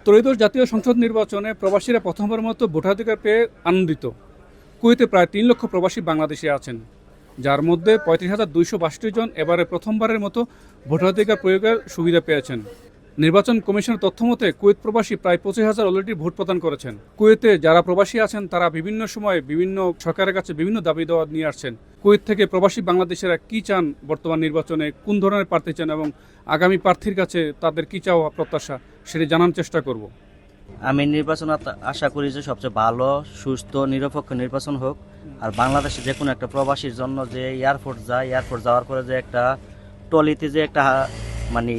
ত্রয়োদশ জাতীয় সংসদ নির্বাচনে প্রবাসীরা প্রথমবারের মতো ভোটাধিকার পেয়ে আনন্দিত। কুয়েতে প্রায় ৩ লক্ষ প্রবাসী বাংলাদেশে আছেন, যার মধ্যে ৩৫,২৬২ জন এবারে প্রথমবারের মতো ভোটাধিকার প্রয়োগের সুবিধা পেয়েছেন। নির্বাচন কমিশনের তথ্য মতে কুয়েত প্রবাসী প্রায় ২৫,০০০ অলরেডি ভোট প্রদান করেছেন। কুয়েতে যারা প্রবাসী আছেন তারা বিভিন্ন সময়ে বিভিন্ন সরকারের কাছে বিভিন্ন দাবি দেওয়া নিয়ে আসছেন। কুয়েত থেকে প্রবাসী বাংলাদেশিরা কী চান, বর্তমান নির্বাচনে কোন ধরনের প্রার্থী চান এবং আগামী প্রার্থীর কাছে তাদের কী চাওয়া প্রত্যাশা সেটি জানার চেষ্টা করব। আমি নির্বাচন আশা করি যে সবচেয়ে ভালো, সুস্থ, নিরপেক্ষ নির্বাচন হোক। আর বাংলাদেশে যে কোনো একটা প্রবাসীর জন্য যে এয়ারপোর্ট যাওয়ার পরে যে একটা টলিতে যে একটা মানে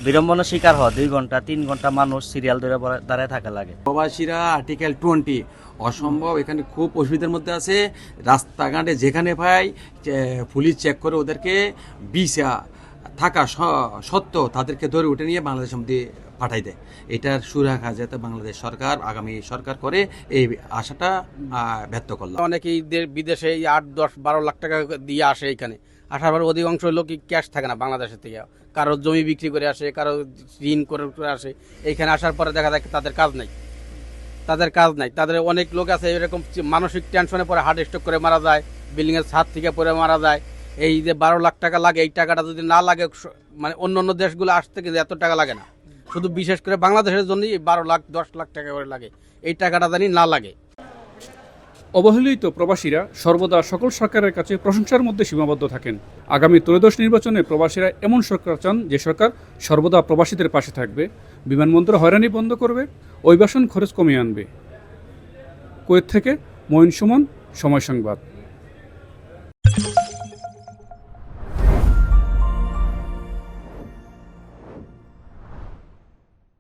বিড়ম্বনার শিকার হয়, 2 ঘন্টা 3 ঘন্টা মানুষ সিরিয়াল ধরে দাঁড়ায় থাকা লাগে। প্রবাসীরা আর্টিকেল 20 অসম্ভব, এখানে খুব অসুবিধার মধ্যে আছে। রাস্তাঘাটে যেখানে পাই পুলিশ চেক করে ওদেরকে ভিসা থাকা সত্ত্বেও তাদেরকে ধরে উঠে নিয়ে বাংলাদেশের মধ্যে পাঠাই দেয়। এটার সুরাহা যাতে বাংলাদেশ সরকার, আগামী সরকার করে, এই আশাটা ব্যক্ত করলাম। অনেকেই বিদেশে 8-10-12 লাখ টাকা দিয়ে আসে, এখানে আসার পর অধিকাংশ লোকই ক্যাশ থাকে না বাংলাদেশের থেকে। কারো জমি বিক্রি করে আসে, কারো ঋণ করে আসে। এইখানে আসার পরে দেখা যায় তাদের কাজ নাই। তাদের অনেক লোক আছে এরকম মানসিক টেনশনে পরে হার্ট স্ট্রোক করে মারা যায়, বিল্ডিংয়ের ছাদ থেকে পরে মারা যায়। এই যে 12 লাখ টাকা লাগে, এই টাকাটা যদি না লাগে, মানে অন্য দেশগুলো আসতে কিন্তু এত টাকা লাগে না। শুধু বিশেষ করে বাংলাদেশের জন্যই 12 লাখ 10 লাখ টাকা করে লাগে। এই টাকাটা জানি না লাগে। অবহেলিত প্রবাসীরা সর্বদা সকল সরকারের কাছে প্রশংসার মধ্যে সীমাবদ্ধ থাকেন। আগামী ত্রয়োদশ নির্বাচনে প্রবাসীরা এমন সরকার চান যে সরকার সর্বদা প্রবাসীদের পাশে থাকবে, বিমানবন্দর হয়রানি বন্ধ করবে, অভিবাসন খরচ কমিয়ে আনবে। কুয়েত থেকে মঈন সুমন, সময় সংবাদ।